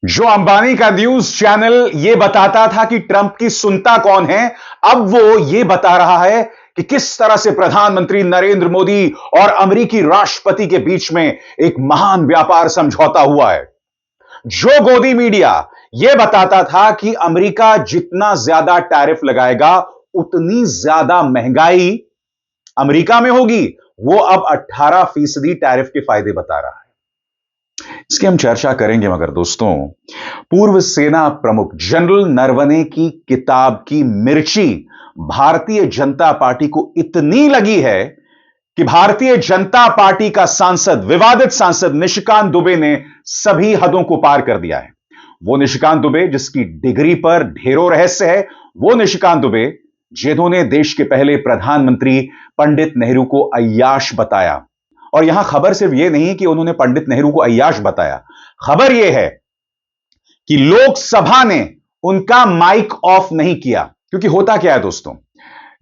जो अंबानी का news channel यह बताता था कि ट्रंप की सुनता कौन है, अब वो यह बता रहा है कि किस तरह से प्रधानमंत्री नरेंद्र मोदी और अमेरिकी राष्ट्रपति के बीच में एक महान व्यापार समझौता हुआ है। जो गोदी मीडिया यह बताता था कि अमेरिका जितना ज्यादा टैरिफ लगाएगा उतनी ज्यादा महंगाई अमेरिका में होगी, वो अब 18% टैरिफ के फायदे बता रहा है। इसकी हम चर्चा करेंगे, मगर दोस्तों, पूर्व सेना प्रमुख जनरल नरवणे की किताब की मिर्ची भारतीय जनता पार्टी को इतनी लगी है कि भारतीय जनता पार्टी का सांसद, विवादित सांसद निशिकांत दुबे ने सभी हदों को पार कर दिया है। वो निशिकांत दुबे जिसकी डिग्री पर ढेरों रहस्य है, वो निशिकांत दुबे जिन्होंने देश के पहले प्रधानमंत्री पंडित नेहरू को अय्याश बताया। और यहां खबर सिर्फ यह नहीं कि उन्होंने पंडित नेहरू को अय्याश बताया, खबर यह है कि लोकसभा ने उनका माइक ऑफ नहीं किया। क्योंकि होता क्या है दोस्तों,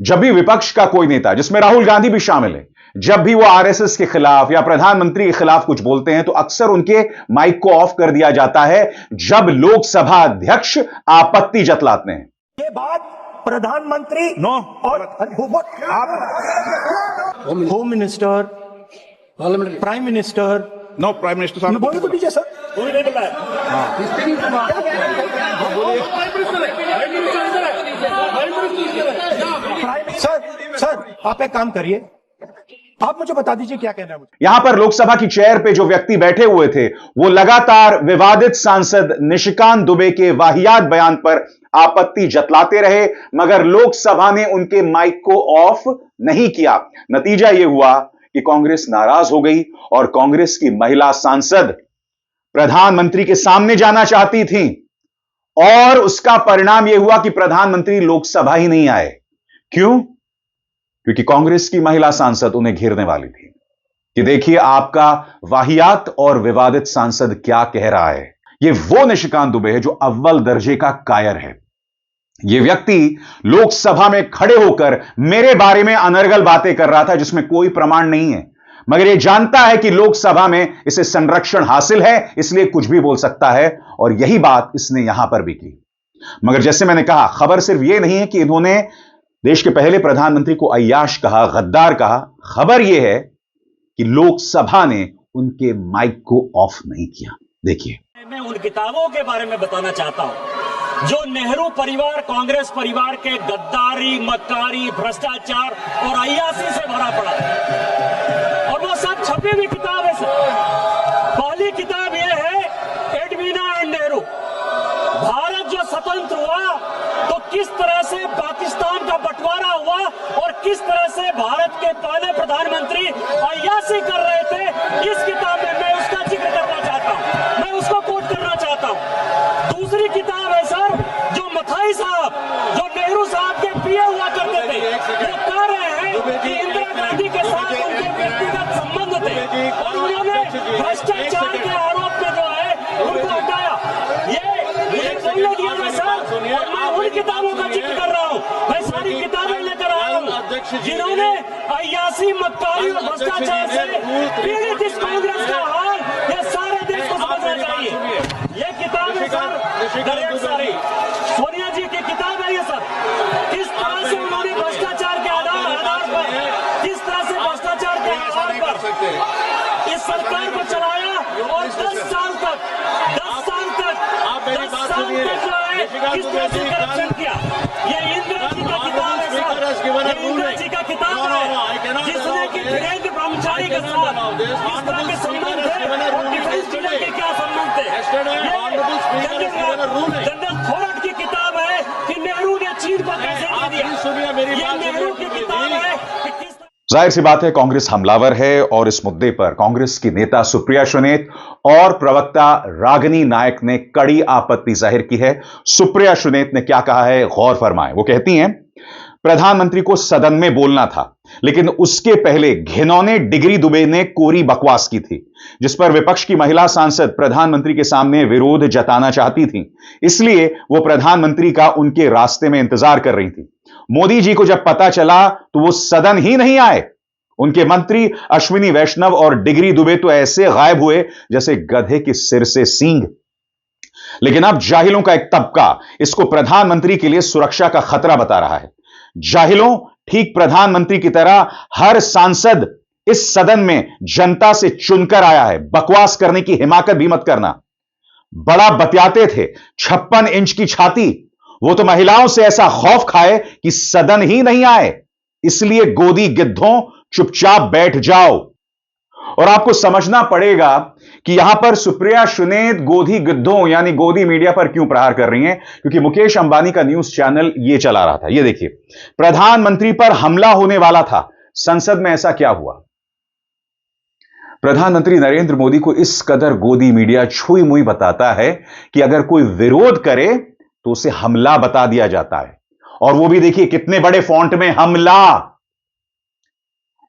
जब भी विपक्ष का कोई नेता, जिसमें राहुल गांधी भी शामिल है, जब भी वो आरएसएस के खिलाफ या प्रधानमंत्री के खिलाफ कुछ बोलते हैं तो अक्सर उनके माइक को ऑफ कर दिया जाता है जब लोकसभा अध्यक्ष आपत्ति जतलाते हैं। ये बात प्रधानमंत्री और home minister, prime minister, no prime minister साहब बोले तो दीजिए सर। सर आप एक काम करिए, आप मुझे बता दीजिए क्या कहना है मुझे। यहां पर लोकसभा की चेयर पे जो व्यक्ति बैठे हुए थे वो लगातार विवादित सांसद निशिकांत दुबे के वाहियात बयान पर आपत्ति जतलाते रहे, मगर लोकसभा ने उनके माइक को ऑफ नहीं किया। नतीजा यह हुआ कि कांग्रेस नाराज हो गई और कांग्रेस की महिला सांसद प्रधानमंत्री के सामने जाना चाहती थी और उसका परिणाम यह हुआ कि प्रधानमंत्री लोकसभा ही नहीं आए। क्यों? क्योंकि कांग्रेस की महिला सांसद उन्हें घेरने वाली थी कि देखिए आपका वाहियात और विवादित सांसद क्या कह रहा है। यह वो निशिकांत दुबे है जो अव्वल दर्जे का कायर है। यह व्यक्ति लोकसभा में खड़े होकर मेरे बारे में अनर्गल बातें कर रहा था जिसमें कोई प्रमाण नहीं है, मगर यह जानता है कि लोकसभा में इसे संरक्षण हासिल है, इसलिए कुछ भी बोल सकता है, और यही बात इसने यहां पर भी की। मगर जैसे मैंने कहा, खबर सिर्फ यह नहीं है कि इन्होंने देश के पहले प्रधानमंत्री को अय्याश कहा, गद्दार कहा। खबर यह है कि लोकसभा ने उनके माइक को ऑफ नहीं किया। देखिए, मैं उन किताबों के बारे में बताना चाहता हूं जो नेहरू परिवार, कांग्रेस परिवार के गद्दारी, मक्कारी, भ्रष्टाचार और अय्याशी से भरा पड़ा है, और वो सब छपी हुई किताब है सर। पहली किताब यह है एडवीना एंड नेहरू। भारत जो स्वतंत्र हुआ तो किस तरह से पाकिस्तान का बंटवारा हुआ और किस तरह से भारत के पहले प्रधानमंत्री अय्याशी कर रहे थे, इस किताब में मैं उसका जिक्र करना चाहता हूं, मैं उसको कोट करना चाहता हूं। दूसरी किताब है सर जो मथाई साहब, जो नेहरू साहब के प्रिय हुआ करते थे, वो कह रहे हैं कि इंदिरा गांधी के साथ उनके व्यक्तिगत संबंध थे और उन्होंने भ्रष्टाचार के आरोप में जो है उनको हटाया। ये मुझे बोलने दिया ना सर, और मैं उन किताबों का जिक्र कर रहा हूँ। मैं सारी किताबें लेकर आया हूँ जिन्होंने अय्याशी, मक्कारी और भ्रष्टाचार से पीड़ित इस कांग्रेस का हाल ये सारे देश को समझना चाहिए। ये किताब है सर, डायरेक्ट सारी सोनिया जी की किताब है ये सर। किस तरह से उन्होंने भ्रष्टाचार के आधार पर, किस तरह से भ्रष्टाचार के आधार पर इस सरकार को चलाया और 10 साल तक जो है किस तरह से करप्शन किया। ये इंदिरा जी का किताब है सर, इंदिरा जी का किताब है जिसने कि वीरेंद्र ब्रह्मचारी के साथ इस तरह के संबंध थे और डिफेंस डीलर के क्या संबंध थे। जनरल थोरट की किताब है कि नेहरू ने चीन को कैसे दे दिया। ये नेहरू की किताब है कि किस। जाहिर सी बात है कांग्रेस हमलावर है और इस मुद्दे पर कांग्रेस की नेता सुप्रिया सुनेत और प्रवक्ता रागिनी नायक ने कड़ी आपत्ति जाहिर की है। सुप्रिया सुनेत ने क्या कहा है, गौर फरमाएं। वो कहती हैं, प्रधानमंत्री को सदन में बोलना था, लेकिन उसके पहले घिनौने डिग्री दुबे ने कोरी बकवास की थी जिस पर विपक्ष की महिला सांसद प्रधानमंत्री के सामने विरोध जताना चाहती थी, इसलिए वो प्रधानमंत्री का उनके रास्ते में इंतजार कर रही थी। मोदी जी को जब पता चला तो वो सदन ही नहीं आए। उनके मंत्री अश्विनी वैष्णव और डिग्री दुबे तो ऐसे गायब हुए जैसे गधे के सिर से सींग। लेकिन अब जाहिलों का एक तबका इसको प्रधानमंत्री के लिए सुरक्षा का खतरा बता रहा है। जाहिलों, ठीक प्रधानमंत्री की तरह हर सांसद इस सदन में जनता से चुनकर आया है। बकवास करने की हिमाकत भी मत करना। बड़ा बतियाते थे, 56 इंच की छाती, वो तो महिलाओं से ऐसा खौफ खाए कि सदन ही नहीं आए। इसलिए गोदी गिद्धों, चुपचाप बैठ जाओ। और आपको समझना पड़ेगा कि यहां पर सुप्रिया सुनेत गोदी गिद्धों यानी गोदी मीडिया पर क्यों प्रहार कर रही हैं, क्योंकि मुकेश अंबानी का न्यूज चैनल यह चला रहा था। यह देखिए, प्रधानमंत्री पर हमला होने वाला था, संसद में ऐसा क्या हुआ। प्रधानमंत्री नरेंद्र मोदी को इस कदर गोदी मीडिया छुई मुई बताता है कि अगर कोई विरोध करे तो उसे हमला बता दिया जाता है। और वो भी देखिए कितने बड़े फॉन्ट में, हमला।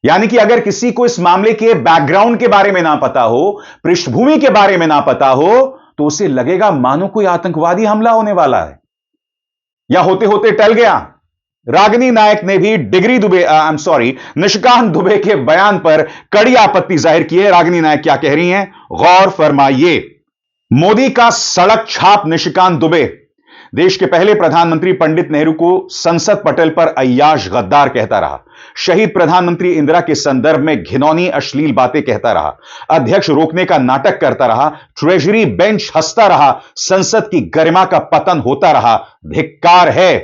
यानी कि अगर किसी को इस मामले के बैकग्राउंड के बारे में ना पता हो, पृष्ठभूमि के बारे में ना पता हो, तो उसे लगेगा मानो कोई आतंकवादी हमला होने वाला है, या होते होते टल गया। रागिनी नायक ने भी निशिकांत दुबे के बयान पर कड़ी आपत्ति जाहिर की है। रागिनी नायक क्या कह रही हैं, गौर फरमाइए। मोदी का सड़क छाप निशिकांत दुबे देश के पहले प्रधानमंत्री पंडित नेहरू को संसद पटल पर अय्याश गद्दार कहता रहा, शहीद प्रधानमंत्री इंदिरा के संदर्भ में घिनौनी अश्लील बातें कहता रहा, अध्यक्ष रोकने का नाटक करता रहा, ट्रेजरी बेंच हंसता रहा, संसद की गरिमा का पतन होता रहा। धिक्कार है।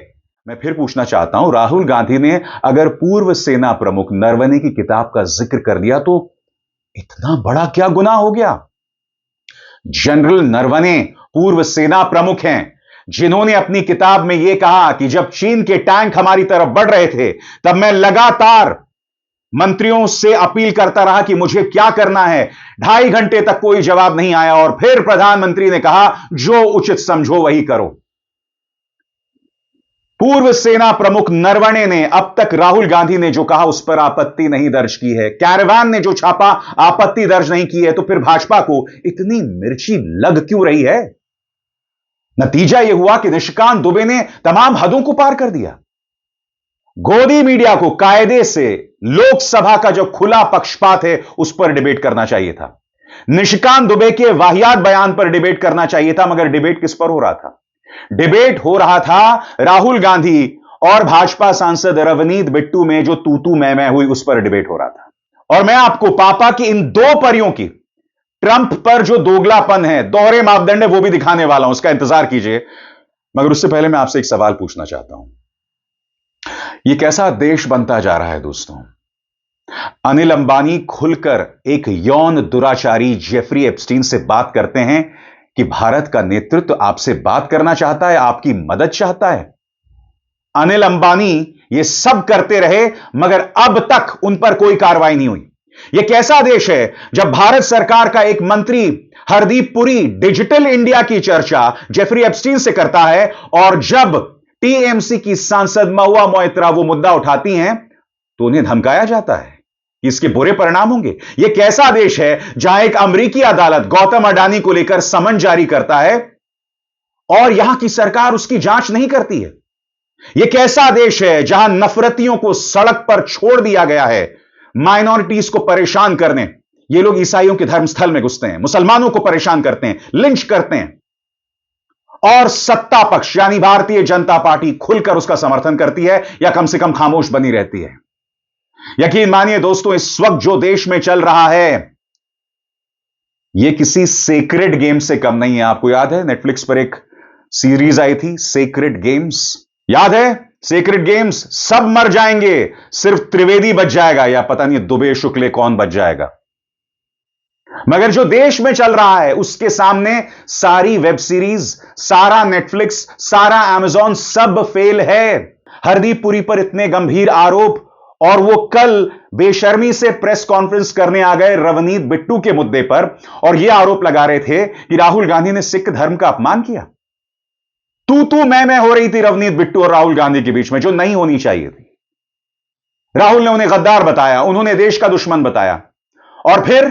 मैं फिर पूछना चाहता हूं, राहुल गांधी ने अगर पूर्व सेना प्रमुख नरवणे की किताब का जिक्र कर दिया तो इतना बड़ा क्या गुनाह हो गया। जनरल नरवणे पूर्व सेना प्रमुख हैं, जिन्होंने अपनी किताब में यह कहा कि जब चीन के टैंक हमारी तरफ बढ़ रहे थे तब मैं लगातार मंत्रियों से अपील करता रहा कि मुझे क्या करना है। 2.5 घंटे तक कोई जवाब नहीं आया और फिर प्रधानमंत्री ने कहा जो उचित समझो वही करो। पूर्व सेना प्रमुख नरवणे ने अब तक राहुल गांधी ने जो कहा उस पर आपत्ति नहीं दर्ज की है। कैरवान ने जो छापा आपत्ति दर्ज नहीं की है। तो फिर भाजपा को इतनी मिर्ची लग क्यों रही है। नतीजा यह हुआ कि निशिकांत दुबे ने तमाम हदों को पार कर दिया। गोदी मीडिया को कायदे से लोकसभा का जो खुला पक्षपात है उस पर डिबेट करना चाहिए था। निशिकांत दुबे के वाहियात बयान पर डिबेट करना चाहिए था। मगर डिबेट किस पर हो रहा था। डिबेट हो रहा था राहुल गांधी और भाजपा सांसद रवनीत बिट्टू में जो तू मैं हुई उस पर डिबेट हो रहा था। और मैं आपको पापा की इन दो परियों की ट्रंप पर जो दोगलापन है, दोहरे मापदंड है, वो भी दिखाने वाला हूं। उसका इंतजार कीजिए। मगर उससे पहले मैं आपसे एक सवाल पूछना चाहता हूं। यह कैसा देश बनता जा रहा है दोस्तों। अनिल अंबानी खुलकर एक यौन दुराचारी जेफरी एप्स्टीन से बात करते हैं कि भारत का नेतृत्व आपसे बात करना चाहता है, आपकी मदद चाहता है। अनिल अंबानी ये सब करते रहे मगर अब तक उन पर कोई कार्रवाई नहीं हुई। यह कैसा देश है जब भारत सरकार का एक मंत्री हरदीप पुरी डिजिटल इंडिया की चर्चा जेफरी एप्स्टीन से करता है और जब टीएमसी की सांसद महुआ मोइत्रा वो मुद्दा उठाती हैं तो उन्हें धमकाया जाता है। इसके बुरे परिणाम होंगे। यह कैसा देश है जहां एक अमेरिकी अदालत गौतम अडानी को लेकर समन जारी करता है और यहां की सरकार उसकी जांच नहीं करती है। यह कैसा देश है जहां नफरतियों को सड़क पर छोड़ दिया गया है, माइनॉरिटीज को परेशान करने। ये लोग ईसाइयों के धर्मस्थल में घुसते हैं, मुसलमानों को परेशान करते हैं, लिंच करते हैं और सत्ता पक्ष यानी भारतीय जनता पार्टी खुलकर उसका समर्थन करती है या कम से कम खामोश बनी रहती है। यकीन मानिए दोस्तों, इस वक्त जो देश में चल रहा है यह किसी सेक्रेड गेम से कम नहीं है। आपको याद है नेटफ्लिक्स पर एक सीरीज आई थी सेक्रेड गेम्स, याद है? सेक्रेड गेम्स, सब मर जाएंगे, सिर्फ त्रिवेदी बच जाएगा या पता नहीं दुबे शुक्ले कौन बच जाएगा। मगर जो देश में चल रहा है उसके सामने सारी वेब सीरीज, सारा नेटफ्लिक्स, सारा अमेजॉन सब फेल है। हरदीप पुरी पर इतने गंभीर आरोप और वो कल बेशर्मी से प्रेस कॉन्फ्रेंस करने आ गए रवनीत बिट्टू के मुद्दे पर और ये आरोप लगा रहे थे कि राहुल गांधी ने सिख धर्म का अपमान किया। तू मैं हो रही थी रवनीत बिट्टू और राहुल गांधी के बीच में जो नहीं होनी चाहिए थी। राहुल ने उन्हें गद्दार बताया, उन्होंने देश का दुश्मन बताया और फिर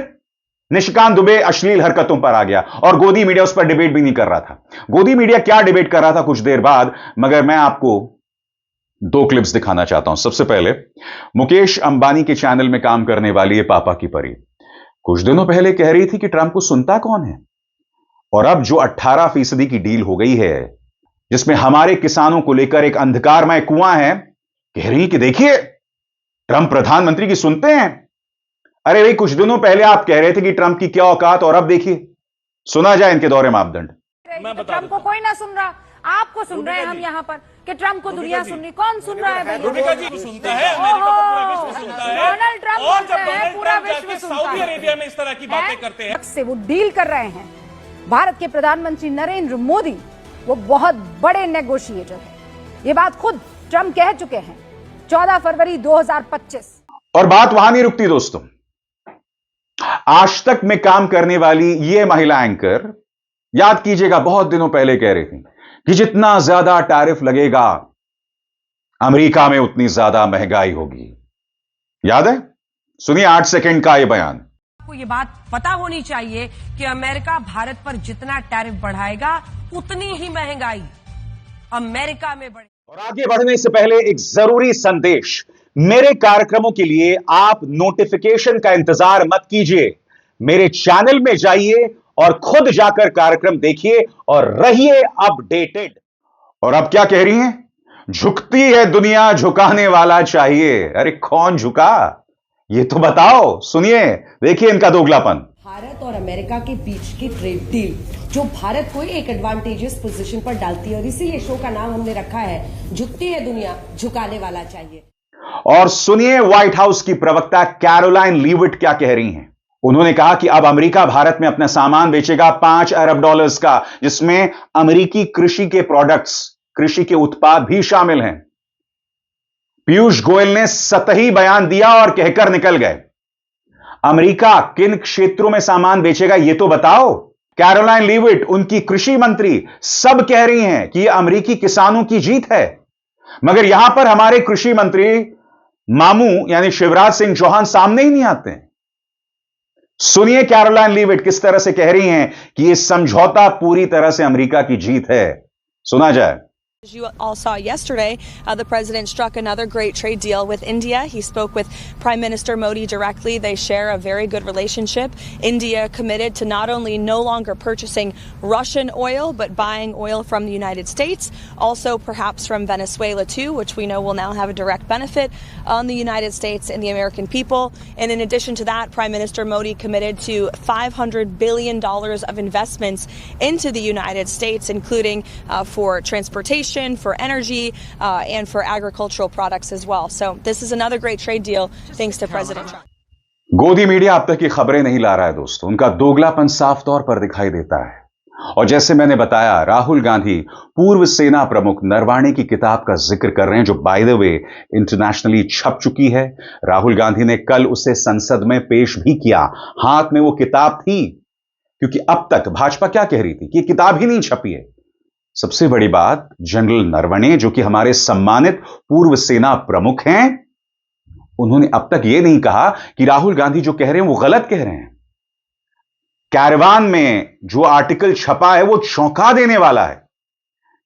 निशिकांत दुबे अश्लील हरकतों पर आ गया और गोदी मीडिया उस पर डिबेट भी नहीं कर रहा था। गोदी मीडिया क्या डिबेट कर रहा था कुछ देर बाद, मगर मैं आपको 2 क्लिप्स दिखाना चाहता हूं। सबसे पहले मुकेश अंबानी के चैनल में काम करने वाली है पापा की परी कुछ दिनों पहले कह रही थी कि ट्रंप को सुनता कौन है। और अब जो 18% की डील हो गई है, जिसमें हमारे किसानों को लेकर एक अंधकारमय कुआं है, कह रही कि देखिए ट्रंप प्रधानमंत्री की सुनते हैं। अरे भाई, कुछ दिनों पहले आप कह रहे थे कि ट्रंप की क्या औकात, और अब देखिए। सुना जाए इनके दोहरे मापदंड। ट्रंप को कोई ना सुन रहा, आपको सुन रहे हैं हम यहाँ पर कि ट्रंप को दुनिया सुन रही। कौन सुन रहा है भैया? रूबिका जी सुनता है, अमेरिका को पूरा विश्व सुनता है। डोनाल्ड ट्रंप और जब बोलते हैं, डोनाल्ड पूरा ट्रंप विश्व जाके सुनता सऊदी है। अरेबिया में इस तरह की बातें करते हैं, से वो डील कर रहे हैं। भारत के प्रधानमंत्री नरेंद्र मोदी वो बहुत बड़े नेगोशिएटर हैं। ये बात खुद ट्रंप कह चुके हैं 14 फरवरी 2025। और बात वहां नहीं रुकती दोस्तों। आज तक में काम करने वाली ये महिला एंकर, याद कीजिएगा, बहुत दिनों पहले कह रही थी कि जितना ज्यादा टैरिफ लगेगा अमेरिका में उतनी ज्यादा महंगाई होगी। याद है? सुनिए 8 सेकंड का यह बयान। आपको ये बात पता होनी चाहिए कि अमेरिका भारत पर जितना टैरिफ बढ़ाएगा उतनी ही महंगाई अमेरिका में बढ़ेगी। और आगे बढ़ने से पहले एक जरूरी संदेश। मेरे कार्यक्रमों के लिए आप नोटिफिकेशन का इंतजार मत कीजिए। मेरे चैनल में जाइए और खुद जाकर कार्यक्रम देखिए और रहिए अपडेटेड। और अब क्या कह रही हैं? झुकती है दुनिया, झुकाने वाला चाहिए। अरे कौन झुका, ये तो बताओ। सुनिए, देखिए इनका दोगलापन। भारत और अमेरिका के बीच की ट्रेड डील जो भारत को एक एडवांटेजियस पोजीशन पर डालती है, और इसीलिए शो का नाम हमने रखा है झुकती है दुनिया, झुकाने वाला चाहिए। और सुनिए व्हाइट हाउस की प्रवक्ता कैरोलाइन लीविट क्या कह रही हैं। उन्होंने कहा कि अब अमेरिका भारत में अपना सामान बेचेगा $5 अरब का, जिसमें अमेरिकी कृषि के प्रोडक्ट्स, कृषि के उत्पाद भी शामिल हैं। पीयूष गोयल ने सतही बयान दिया और कहकर निकल गए। अमेरिका किन क्षेत्रों में सामान बेचेगा यह तो बताओ। कैरोलाइन लीविट, उनकी कृषि मंत्री, सब कह रही हैं कि यह अमेरिकी किसानों की जीत है। मगर यहां पर हमारे कृषि मंत्री मामू यानी शिवराज सिंह चौहान सामने ही नहीं आते। सुनिए कैरोलाइन लीविट किस तरह से कह रही हैं कि यह समझौता पूरी तरह से अमेरिका की जीत है। सुना जाए। As you all saw yesterday, the president struck another great trade deal with India. He spoke with Prime Minister Modi directly. They share a very good relationship. India committed to not only no longer purchasing Russian oil, but buying oil from the United States, also perhaps from Venezuela too, which we know will now have a direct benefit on the United States and the American people. And in addition to that, Prime Minister Modi committed to $500 billion of investments into the United States, including for transportation, for energy, and for agricultural products as well. So this is another great trade deal thanks to President Trump. गोदी media अब तक की खबरें नहीं ला रहा है दोस्तों। उनका दोगलापन साफ तौर पर दिखाई देता है। और जैसे मैंने बताया, राहुल गांधी पूर्व सेना प्रमुख नरवाणे की किताब का जिक्र कर रहे हैं, जो बाय द वे इंटरनेशनली छप चुकी है। राहुल गांधी ने कल उसे संसद में पेश भी किया। हाथ में वो किताब थी, क्योंकि अब तक भाजपा क्या कह रही थी कि किताब ही नहीं छपी है। सबसे बड़ी बात, जनरल नरवणे जो कि हमारे सम्मानित पूर्व सेना प्रमुख हैं, उन्होंने अब तक यह नहीं कहा कि राहुल गांधी जो कह रहे हैं वो गलत कह रहे हैं। कैरवान में जो आर्टिकल छपा है वो चौंका देने वाला है,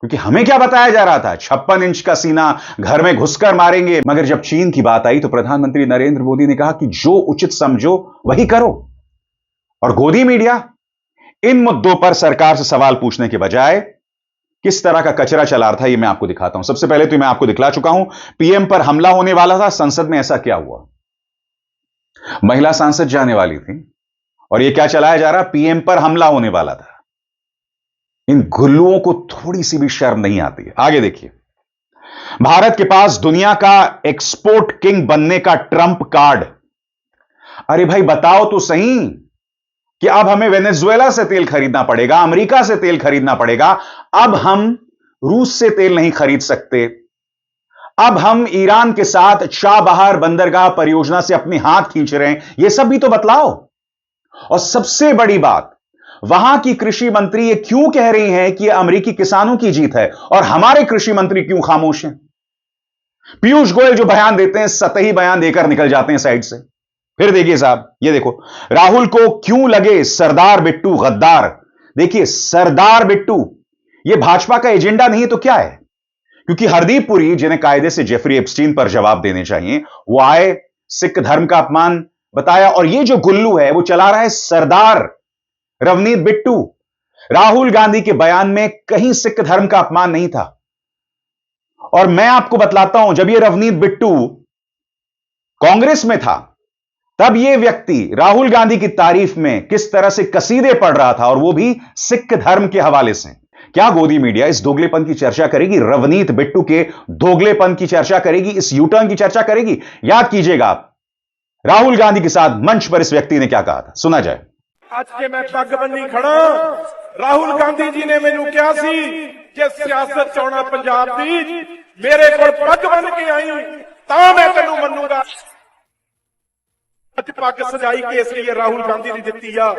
क्योंकि हमें क्या बताया जा रहा था, 56 इंच का सीना, घर में घुसकर मारेंगे। मगर जब चीन की बात आई तो प्रधानमंत्री नरेंद्र मोदी ने कहा कि जो उचित समझो वही करो। और गोदी मीडिया इन मुद्दों पर सरकार से सवाल पूछने के बजाय किस तरह का कचरा चला रहा था, यह मैं आपको दिखाता हूं। सबसे पहले तो मैं आपको दिखला चुका हूं, पीएम पर हमला होने वाला था, संसद में ऐसा क्या हुआ। महिला सांसद जाने वाली थी और यह क्या चलाया जा रहा, पीएम पर हमला होने वाला था। इन गुल्लुओं को थोड़ी सी भी शर्म नहीं आती है। आगे देखिए, भारत के पास दुनिया का एक्सपोर्ट किंग बनने का ट्रंप कार्ड। अरे भाई बताओ तो सही कि अब हमें वेनेजुएला से तेल खरीदना पड़ेगा, अमेरिका से तेल खरीदना पड़ेगा। अब हम रूस से तेल नहीं खरीद सकते। अब हम ईरान के साथ चाबहार बंदरगाह परियोजना से अपने हाथ खींच रहे हैं। यह सब भी तो बतलाओ। और सबसे बड़ी बात, वहां की कृषि मंत्री ये क्यों कह रही हैं कि यह अमेरिकी किसानों की जीत है, और हमारे कृषि मंत्री क्यों खामोश हैं। पीयूष गोयल जो बयान देते हैं, सतही बयान देकर निकल जाते हैं साइड से। फिर देखिए साहब, ये देखो, राहुल को क्यों लगे सरदार बिट्टू गद्दार। देखिए, सरदार बिट्टू ये भाजपा का एजेंडा नहीं तो क्या है, क्योंकि हरदीप पुरी, जिन्हें कायदे से जेफरी एप्स्टीन पर जवाब देने चाहिए, वो आए, सिख धर्म का अपमान बताया, और ये जो गुल्लू है वो चला रहा है सरदार रवनीत बिट्टू। राहुल गांधी के बयान में कहीं सिख धर्म का अपमान नहीं था। और मैं आपको बतलाता हूं, जब यह रवनीत बिट्टू कांग्रेस में था, तब यह व्यक्ति राहुल गांधी की तारीफ में किस तरह से कसीदे पढ़ रहा था, और वो भी सिख धर्म के हवाले से। क्या गोदी मीडिया इस दोगलेपन की चर्चा करेगी? रवनीत बिट्टू के दोगलेपन की चर्चा करेगी? इस यूटर्न की चर्चा करेगी? याद कीजिएगा आप, राहुल गांधी के साथ मंच पर इस व्यक्ति ने क्या कहा था, सुना जाए। आज के मैं पग बन्नी खड़ा, राहुल गांधी जी ने मैनू कहा सी कि सियासत चाहना पंजाब दी, मेरे को पग बन के आई तां मैं तेनू मन्नूगा। आज पग सजाई के इसलिए राहुल गांधी ने दित्ती आ।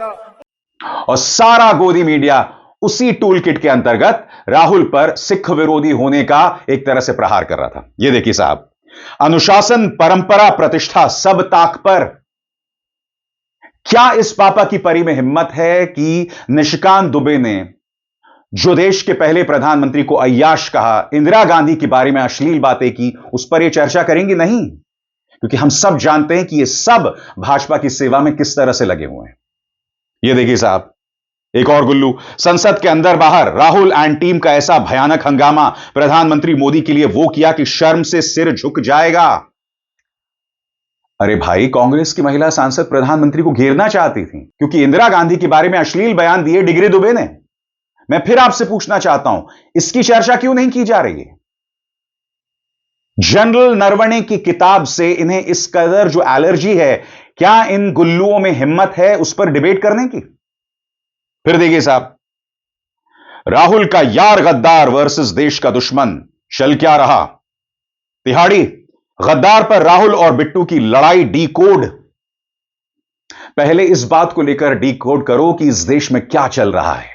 और सारा गोदी मीडिया उसी टूल किट के अंतर्गत राहुल पर सिख विरोधी होने का एक तरह से प्रहार कर रहा था। यह देखिए साहब, अनुशासन, परंपरा, प्रतिष्ठा सब ताक पर। क्या इस पापा की परी में हिम्मत है कि निशिकांत दुबे ने, जो देश के पहले प्रधानमंत्री को अय्याश कहा, इंदिरा गांधी के बारे में अश्लील बातें की, उस पर यह चर्चा करेंगे? नहीं, क्योंकि हम सब जानते हैं कि ये सब भाजपा की सेवा में किस तरह से लगे हुए हैं। यह देखिए साहब, एक और गुल्लू, संसद के अंदर बाहर राहुल एंड टीम का ऐसा भयानक हंगामा प्रधानमंत्री मोदी के लिए वो किया कि शर्म से सिर झुक जाएगा। अरे भाई, कांग्रेस की महिला सांसद प्रधानमंत्री को घेरना चाहती थी क्योंकि इंदिरा गांधी के बारे में अश्लील बयान दिए डिग्री दुबे ने। मैं फिर आपसे पूछना चाहता हूं, इसकी चर्चा क्यों नहीं की जा रही है? जनरल नरवणे की किताब से इन्हें इस कदर जो एलर्जी है, क्या इन गुल्लुओं में हिम्मत है उस पर डिबेट करने की? फिर देखिए साहब, राहुल का यार गद्दार वर्सेस देश का दुश्मन, चल क्या रहा? तिहाड़ी गद्दार पर राहुल और बिट्टू की लड़ाई डी कोड। पहले इस बात को लेकर डी कोड करो कि इस देश में क्या चल रहा है।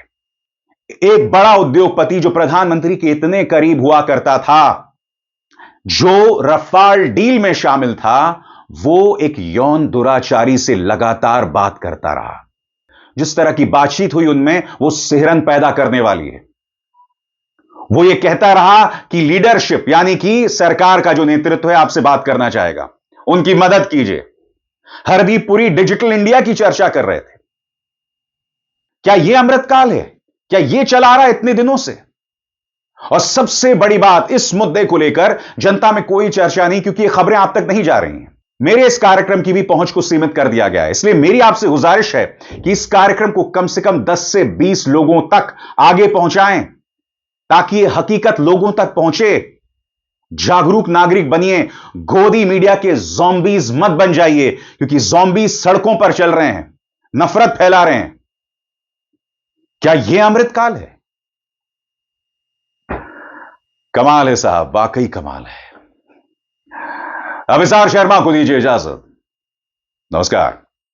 एक बड़ा उद्योगपति जो प्रधानमंत्री के इतने करीब हुआ करता था, जो रफाल डील में शामिल था, वो एक यौन दुराचारी से लगातार बात करता रहा। जिस तरह की बातचीत हुई उनमें, वो सिहरन पैदा करने वाली है। वो ये कहता रहा कि लीडरशिप यानी कि सरकार का जो नेतृत्व है आपसे बात करना चाहेगा, उनकी मदद कीजिए। हरदीप पुरी डिजिटल इंडिया की चर्चा कर रहे थे। क्या यह अमृतकाल है? क्या यह चला रहा है इतने दिनों से? और सबसे बड़ी बात, इस मुद्दे को लेकर जनता में कोई चर्चा नहीं, क्योंकि ये खबरें आप तक नहीं जा रही हैं। मेरे इस कार्यक्रम की भी पहुंच को सीमित कर दिया गया है, इसलिए मेरी आपसे गुजारिश है कि इस कार्यक्रम को कम से कम 10 से 20 लोगों तक आगे पहुंचाएं, ताकि यह हकीकत लोगों तक पहुंचे। जागरूक नागरिक बनिए, गोदी मीडिया के ज़ॉम्बीज मत बन जाइए, क्योंकि ज़ॉम्बीज सड़कों पर चल रहे हैं, नफरत फैला रहे हैं। क्या यह अमृतकाल है? कमाल है साहब, वाकई कमाल है। अभिसार शर्मा को दीजिए इजाजत। नमस्कार।